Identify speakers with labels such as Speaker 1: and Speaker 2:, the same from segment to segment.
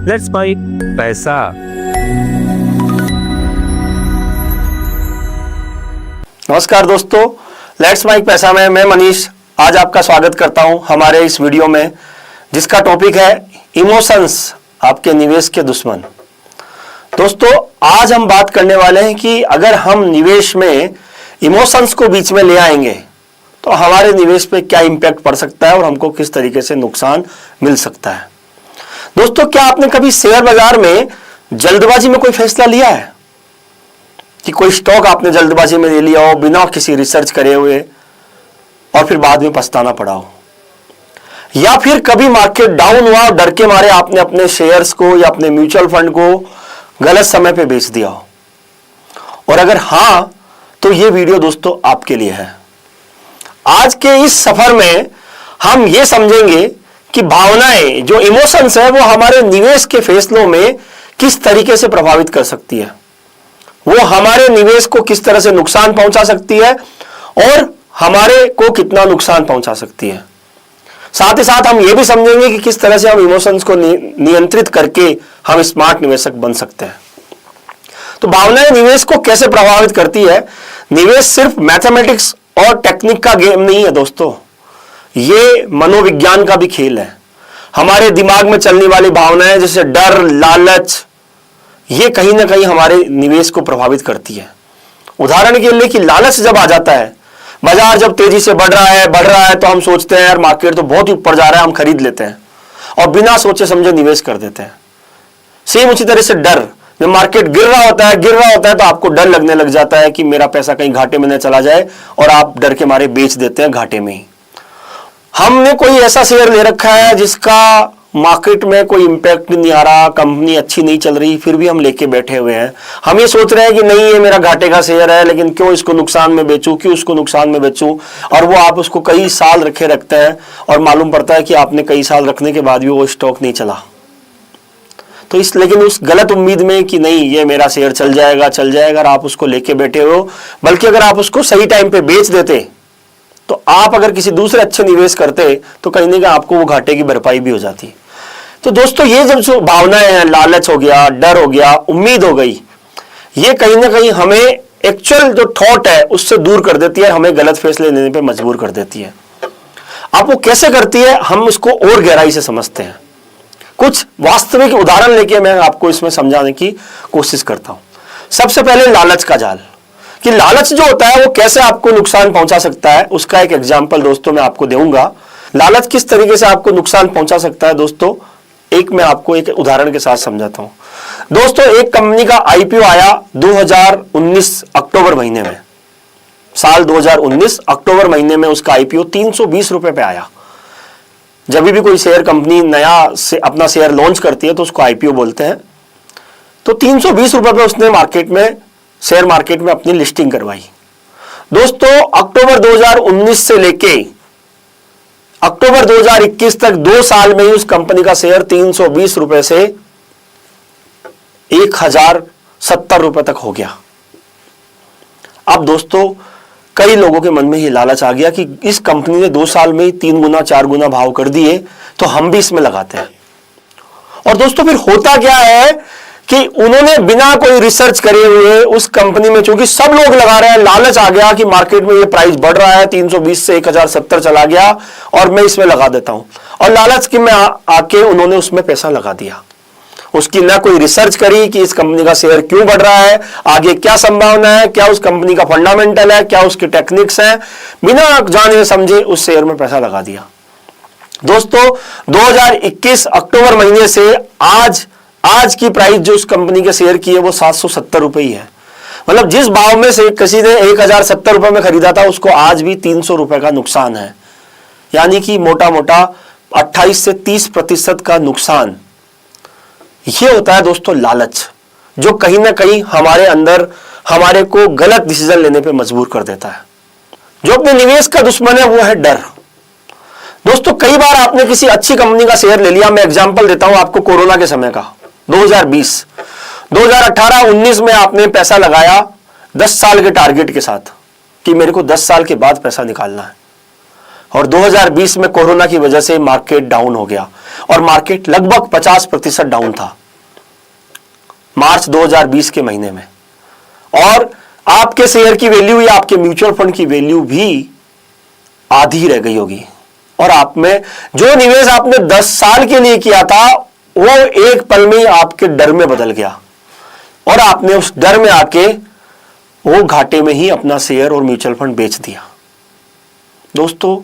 Speaker 1: Let's buy पैसा।
Speaker 2: नमस्कार दोस्तों, लेट्स माइक पैसा में मैं मनीष आज आपका स्वागत करता हूं हमारे इस वीडियो में, जिसका टॉपिक है इमोशंस, आपके निवेश के दुश्मन। दोस्तों, आज हम बात करने वाले हैं कि अगर हम निवेश में इमोशंस को बीच में ले आएंगे तो हमारे निवेश पे क्या इंपैक्ट पड़ सकता है और हमको किस तरीके से नुकसान मिल सकता है। दोस्तों, क्या आपने कभी शेयर बाजार में जल्दबाजी में कोई फैसला लिया है कि कोई स्टॉक आपने जल्दबाजी में ले लिया हो बिना किसी रिसर्च करे हुए और फिर बाद में पछताना पड़ा हो? या फिर कभी मार्केट डाउन हुआ और डर के मारे आपने अपने शेयर्स को या अपने म्यूचुअल फंड को गलत समय पे बेच दिया हो? और अगर हां, तो ये वीडियो दोस्तों आपके लिए है। आज के इस सफर में हम ये समझेंगे कि भावनाएं, जो इमोशंस है, वो हमारे निवेश के फैसलों में किस तरीके से प्रभावित कर सकती है, वो हमारे निवेश को किस तरह से नुकसान पहुंचा सकती है और हमारे को कितना नुकसान पहुंचा सकती है। साथ ही साथ हम ये भी समझेंगे कि किस तरह से हम इमोशंस को नियंत्रित करके हम स्मार्ट निवेशक बन सकते हैं। तो भावनाएं निवेश को कैसे प्रभावित करती है? निवेश सिर्फ मैथमेटिक्स और टेक्निक का गेम नहीं है दोस्तों, ये मनोविज्ञान का भी खेल है। हमारे दिमाग में चलने वाली भावनाएं जैसे डर, लालच, ये कहीं ना कहीं हमारे निवेश को प्रभावित करती है। उदाहरण के लिए कि लालच जब आ जाता है, बाजार जब तेजी से बढ़ रहा है तो हम सोचते हैं यार मार्केट तो बहुत ही ऊपर जा रहा है, हम खरीद लेते हैं और बिना सोचे समझे निवेश कर देते हैं। सेम उसी तरह से डर, जब मार्केट गिर रहा होता है तो आपको डर लगने लग जाता है कि मेरा पैसा कहीं घाटे में न चला जाए और आप डर के मारे बेच देते हैं घाटे में ही। हमने कोई ऐसा शेयर ले रखा है जिसका मार्केट में कोई इंपैक्ट नहीं आ रहा, कंपनी अच्छी नहीं चल रही, फिर भी हम लेके बैठे हुए हैं। हम ये सोच रहे हैं कि नहीं, ये मेरा घाटे का शेयर है, लेकिन क्यों इसको नुकसान में बेचूं, क्यों उसको नुकसान में बेचूं। और वो आप उसको कई साल रखते हैं और मालूम पड़ता है कि आपने कई साल रखने के बाद भी वो स्टॉक नहीं चला। तो लेकिन उस गलत उम्मीद में कि नहीं ये मेरा शेयर चल जाएगा और आप उसको लेके बैठे हो, बल्कि अगर आप उसको सही टाइम पे बेच देते तो आप अगर किसी दूसरे अच्छे निवेश करते तो कहीं ना कहीं आपको वो घाटे की भरपाई भी हो जाती। तो दोस्तों, ये जब जो भावनाएं हैं, लालच हो गया, डर हो गया, उम्मीद हो गई, ये कहीं ना कहीं हमें एक्चुअल जो थॉट है उससे दूर कर देती है, हमें गलत फैसले लेने पे मजबूर कर देती है। आप वो कैसे करती है, हम उसको और गहराई से समझते हैं। कुछ वास्तविक उदाहरण लेके मैं आपको इसमें समझाने की कोशिश करता हूं। सबसे पहले लालच का जाल, कि लालच जो होता है वो कैसे आपको नुकसान पहुंचा सकता है, उसका एक एग्जाम्पल दोस्तों मैं आपको दूंगा। लालच किस तरीके से आपको नुकसान पहुंचा सकता है दोस्तों, मैं आपको एक उदाहरण के साथ समझाता हूं। दोस्तों, एक कंपनी का आईपीओ आया 2019 अक्टूबर महीने में। साल 2019 अक्टूबर महीने में उसका आईपीओ 320 रुपए पे आया। जब भी कोई शेयर कंपनी नया से अपना शेयर लॉन्च करती है तो उसको आईपीओ बोलते हैं। तो 320 रुपए पे उसने शेयर मार्केट में अपनी लिस्टिंग करवाई। दोस्तों, अक्टूबर 2019 से लेके अक्टूबर 2021 तक 2 साल में ही उस कंपनी का शेयर 320 रुपए से 1070 रुपए तक हो गया। अब दोस्तों, कई लोगों के मन में ये लालच आ गया कि इस कंपनी ने 2 साल में ही 3 गुना 4 गुना भाव कर दिए, तो हम भी इसमें लगाते हैं। और दोस्तों, फिर होता क्या है कि उन्होंने बिना कोई रिसर्च करे हुए उस कंपनी में, चूंकि सब लोग लगा रहे हैं, लालच आ गया कि मार्केट में ये प्राइस बढ़ रहा है, 320 से 1070 चला गया और मैं इसमें लगा देता हूं। और लालच की में आके उन्होंने उसमें पैसा लगा दिया। उसकी ना कोई रिसर्च करी कि इस कंपनी का शेयर क्यों बढ़ रहा है, आगे क्या संभावना है, क्या उस कंपनी का फंडामेंटल है, क्या उसकी टेक्निक्स है, बिना जाने समझे उस शेयर में पैसा लगा दिया। दोस्तों, 2021 अक्टूबर महीने से आज की प्राइस जो उस कंपनी के शेयर की है वो 770 रुपए ही है। मतलब जिस भाव में से किसी ने 1070 रुपए में खरीदा था, उसको आज भी 300 रुपए का नुकसान है। यानी कि मोटा मोटा 28 से 30% का नुकसान। ये होता है दोस्तों लालच, जो कहीं ना कहीं हमारे अंदर हमारे को गलत डिसीजन लेने पे मजबूर कर देता है। जो अपने निवेश का दुश्मन है वो है डर। दोस्तों, कई बार आपने किसी अच्छी कंपनी का शेयर ले लिया। मैं एग्जांपल देता हूं आपको कोरोना के समय का, 2020, 2018-19 में आपने पैसा लगाया 10 साल के टारगेट के साथ कि मेरे को 10 साल के बाद पैसा निकालना है। और 2020 में कोरोना की वजह से मार्केट डाउन हो गया और मार्केट लगभग 50% डाउन था मार्च 2020 के महीने में। और आपके शेयर की वैल्यू या आपके म्यूचुअल फंड की वैल्यू भी आधी रह गई होगी। और आप में जो निवेश आपने 10 साल के लिए किया था वो एक पल में आपके डर में बदल गया और आपने उस डर में आके वो घाटे में ही अपना शेयर और म्यूचुअल फंड बेच दिया दोस्तों।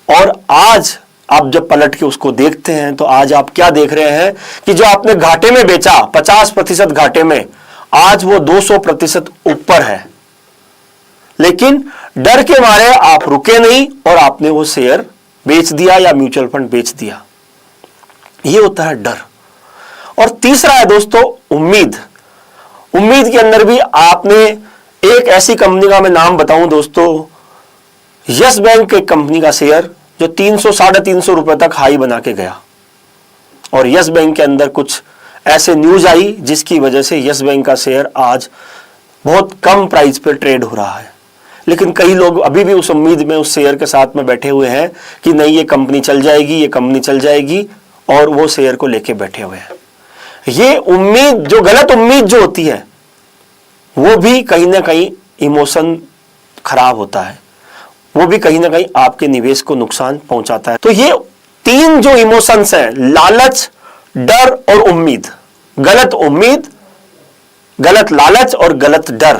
Speaker 2: और आज आप जब पलट के उसको देखते हैं तो आज आप क्या देख रहे हैं कि जो आपने घाटे में बेचा 50% घाटे में, आज वो 200% ऊपर है। लेकिन डर के मारे आप रुके नहीं और आपने वो शेयर बेच दिया या म्यूचुअल फंड बेच दिया। ये होता है डर। और तीसरा है दोस्तों उम्मीद। उम्मीद के अंदर भी आपने एक ऐसी कंपनी का मैं नाम बताऊं दोस्तों, यस बैंक के कंपनी का शेयर जो 300-350 रुपए तक हाई बना के गया और यस बैंक के अंदर कुछ ऐसे न्यूज आई जिसकी वजह से यस बैंक का शेयर आज बहुत कम प्राइस पे ट्रेड हो रहा है। लेकिन कई लोग अभी भी उस उम्मीद में उस शेयर के साथ में बैठे हुए हैं कि नहीं ये कंपनी चल जाएगी, ये कंपनी चल जाएगी, और वो शेयर को लेके बैठे हुए हैं। ये उम्मीद, जो गलत उम्मीद जो होती है, वो भी कहीं ना कहीं इमोशन खराब होता है, वो भी कहीं ना कहीं आपके निवेश को नुकसान पहुंचाता है। तो ये तीन जो इमोशंस हैं, लालच, डर और उम्मीद, गलत उम्मीद, गलत लालच और गलत डर,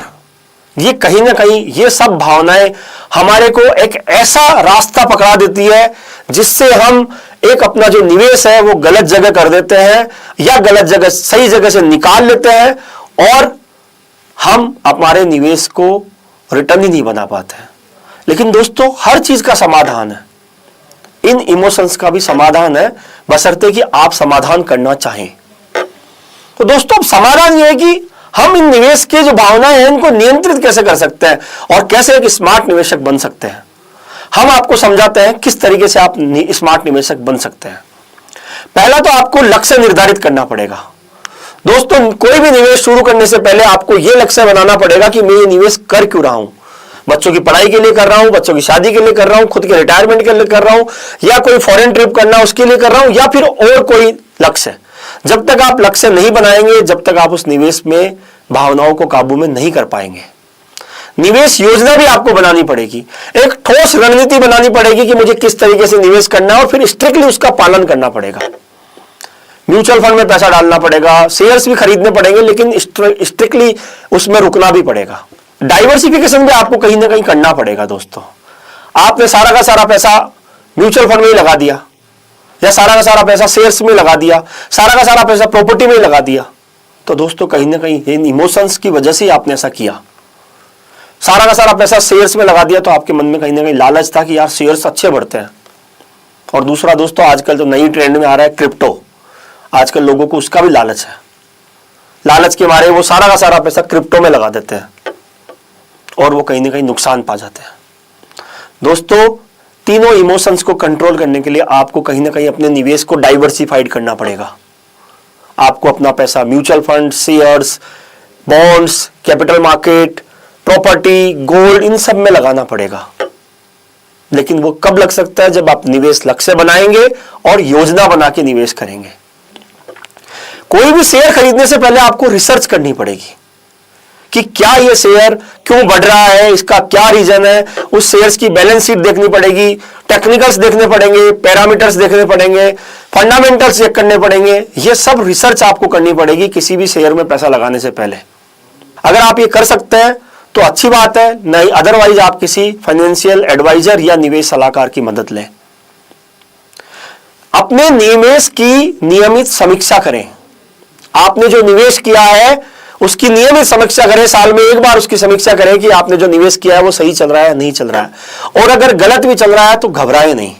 Speaker 2: ये कहीं ना कहीं ये सब भावनाएं हमारे को एक ऐसा रास्ता पकड़ा देती है जिससे हम एक अपना जो निवेश है वो गलत जगह कर देते हैं या गलत जगह सही जगह से निकाल लेते हैं और हम हमारे निवेश को रिटर्न ही नहीं बना पाते हैं। लेकिन दोस्तों हर चीज का समाधान है, इन इमोशंस का भी समाधान है, बशर्ते कि आप समाधान करना चाहें। तो दोस्तों अब समाधान यह है कि हम इन निवेश के जो भावनाएं हैं इनको नियंत्रित कैसे कर सकते हैं और कैसे एक स्मार्ट निवेशक बन सकते हैं। हम आपको समझाते हैं किस तरीके से आप स्मार्ट निवेशक बन सकते हैं। पहला तो आपको लक्ष्य निर्धारित करना पड़ेगा। दोस्तों कोई भी निवेश शुरू करने से पहले आपको यह लक्ष्य बनाना पड़ेगा कि मैं ये निवेश कर क्यों रहा हूं। बच्चों की पढ़ाई के लिए कर रहा हूं, बच्चों की शादी के लिए कर रहा हूं, खुद के रिटायरमेंट के लिए कर रहा हूं, या कोई फॉरेन ट्रिप करना उसके लिए कर रहा हूं, या फिर और कोई लक्ष्य। जब तक आप लक्ष्य नहीं बनाएंगे, जब तक आप उस निवेश में भावनाओं को काबू में नहीं कर पाएंगे। निवेश योजना भी आपको बनानी पड़ेगी, एक ठोस रणनीति बनानी पड़ेगी कि मुझे किस तरीके से निवेश करना है और फिर स्ट्रिक्टली उसका पालन करना पड़ेगा। म्यूचुअल फंड में पैसा डालना पड़ेगा, शेयर्स भी खरीदने पड़ेंगे, लेकिन स्ट्रिक्टली उसमें रुकना भी पड़ेगा। डाइवर्सिफिकेशन भी आपको कहीं ना कहीं करना पड़ेगा। दोस्तों आपने सारा का सारा पैसा म्यूचुअल फंड में ही लगा दिया या सारा का सारा पैसा शेयर्स में लगा दिया, सारा का सारा पैसा प्रॉपर्टी में ही लगा दिया, तो दोस्तों कहीं ना कहीं इन इमोशंस की वजह से ही आपने ऐसा किया। सारा का सारा पैसा शेयर्स में लगा दिया तो आपके मन में कहीं ना कहीं लालच था कि यार शेयर्स अच्छे बढ़ते हैं। और दूसरा दोस्तों आजकल तो नई ट्रेंड में आ रहा है क्रिप्टो, आजकल लोगों को उसका भी लालच है। लालच के मारे वो सारा का सारा पैसा क्रिप्टो में लगा देते हैं और वो कहीं ना कहीं नुकसान पा जाते हैं। दोस्तों तीनों इमोशंस को कंट्रोल करने के लिए आपको कहीं ना कहीं अपने निवेश को डाइवर्सिफाइड करना पड़ेगा। आपको अपना पैसा mutual fund, shares, bonds, capital market, property, gold, इन सब में लगाना पड़ेगा। लेकिन वो कब लग सकता है? जब आप निवेश लक्ष्य बनाएंगे और योजना बना के निवेश करेंगे। कोई भी शेयर खरीदने से पहले आपको रिसर्च करनी पड़ेगी कि क्या ये शेयर क्यों बढ़ रहा है, इसका क्या रीजन है। उस शेयर्स की बैलेंस शीट देखनी पड़ेगी, टेक्निकल्स देखने पड़ेंगे, पैरामीटर्स देखने पड़ेंगे, फंडामेंटल्स चेक करने पड़ेंगे। ये सब रिसर्च आपको करनी पड़ेगी किसी भी शेयर में पैसा लगाने से पहले। अगर आप ये कर सकते हैं तो अच्छी बात है, नहीं अदरवाइज आप किसी फाइनेंशियल एडवाइजर या निवेश सलाहकार की मदद लें। अपने निवेश की नियमित समीक्षा करें। आपने जो निवेश किया है उसकी नियमित समीक्षा करें, साल में एक बार उसकी समीक्षा करें कि आपने जो निवेश किया है वो सही चल रहा है या नहीं चल रहा है। और अगर गलत भी चल रहा है तो घबराए नहीं।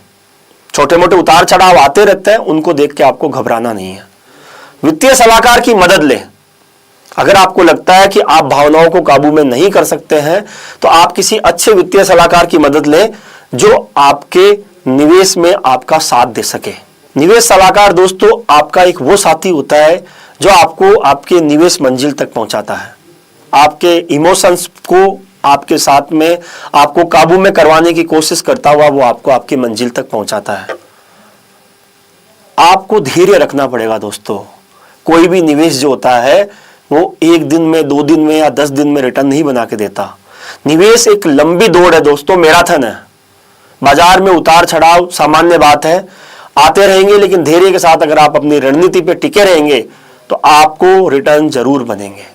Speaker 2: छोटे मोटे उतार चढ़ाव आते रहते हैं, उनको देख के आपको घबराना नहीं है। वित्तीय सलाहकार की मदद लें। अगर आपको लगता है कि आप भावनाओं को काबू में नहीं कर सकते हैं तो आप किसी अच्छे वित्तीय सलाहकार की मदद लें जो आपके निवेश में आपका साथ दे सके। निवेश सलाहकार दोस्तों आपका एक वो साथी होता है जो आपको आपके निवेश मंजिल तक पहुंचाता है, आपके इमोशंस को आपके साथ में आपको काबू में करवाने की कोशिश करता हुआ वो आपको आपकी मंजिल तक पहुंचाता है। आपको धैर्य रखना पड़ेगा दोस्तों। कोई भी निवेश जो होता है वो 1 दिन में, 2 दिन में या 10 दिन में रिटर्न नहीं बना के देता। निवेश एक लंबी दौड़ है दोस्तों, मैराथन है। बाजार में उतार चढ़ाव सामान्य बात है, आते रहेंगे, लेकिन धैर्य के साथ अगर आप अपनी रणनीति पे टिके रहेंगे तो आपको रिटर्न जरूर बनेंगे।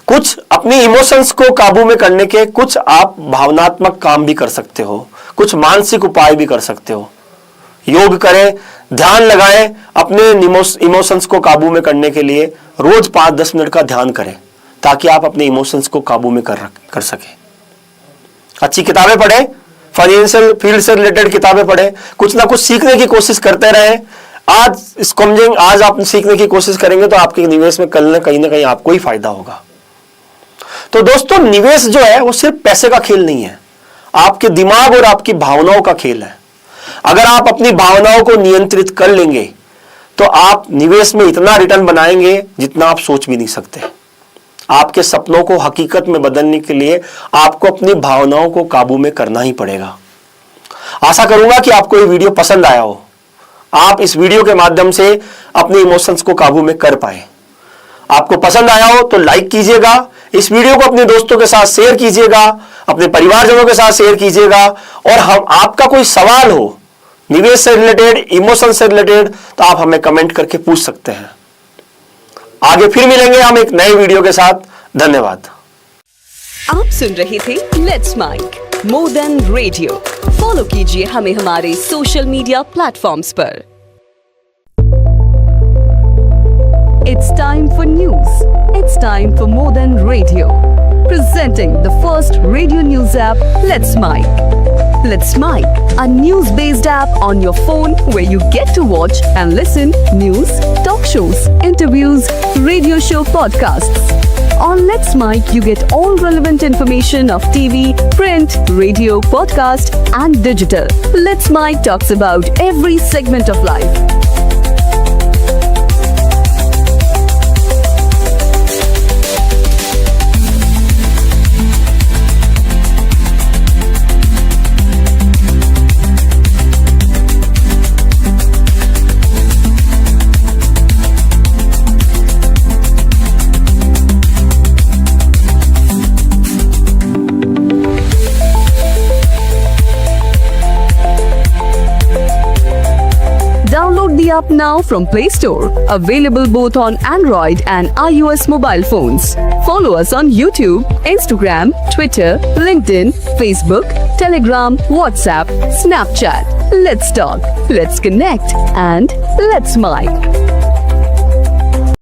Speaker 2: कुछ अपनी इमोशंस को काबू में करने के कुछ आप भावनात्मक काम भी कर सकते हो, कुछ मानसिक उपाय भी कर सकते हो। योग करें, ध्यान लगाएं, अपने इमोशंस को काबू में करने के लिए रोज 5-10 मिनट का ध्यान करें ताकि आप अपने इमोशंस को काबू में कर सकें। अच्छी किताबें पढ़ें, फाइनेंशियल फील्ड से रिलेटेड किताबें पढ़ें, कुछ ना कुछ सीखने की कोशिश करते रहें। आज आप सीखने की कोशिश करेंगे तो आपके निवेश में कल ना कहीं आपको ही फायदा होगा। तो दोस्तों, निवेश जो है वो सिर्फ पैसे का खेल नहीं है, आपके दिमाग और आपकी भावनाओं का खेल है। अगर आप अपनी भावनाओं को नियंत्रित कर लेंगे तो आप निवेश में इतना रिटर्न बनाएंगे जितना आप सोच भी नहीं सकते। आपके सपनों को हकीकत में बदलने के लिए आपको अपनी भावनाओं को काबू में करना ही पड़ेगा। आशा करूंगा कि आपको ये वीडियो पसंद आया हो, आप इस वीडियो के माध्यम से अपने इमोशंस को काबू में कर पाए। आपको पसंद आया हो तो लाइक कीजिएगा, इस वीडियो को अपने दोस्तों के साथ शेयर कीजिएगा, अपने परिवारजनों के साथ शेयर कीजिएगा। और आपका कोई सवाल हो निवेश से रिलेटेड, इमोशन से रिलेटेड, तो आप हमें कमेंट करके पूछ सकते हैं। आगे फिर मिलेंगे हम एक नए वीडियो के साथ। धन्यवाद।
Speaker 1: आप सुन रहे थे let's mike more than radio. Follow कीजिए हमें हमारे सोशल मीडिया प्लेटफॉर्म्स पर। It's time for news. It's time for more than radio. Presenting the first radio news app, Let's Mic. Let's Mic, a news-based app on your phone where you get to watch and listen news, talk shows, interviews, radio show podcasts. On Let's Mic, you get all relevant information of TV, print, radio, podcast, and digital. Let's Mic talks about every segment of life. Download the app now from Play Store. Available both on Android and iOS mobile phones. Follow us on YouTube, Instagram, Twitter, LinkedIn, Facebook, Telegram, WhatsApp, Snapchat. Let's talk, let's connect, and let's mic.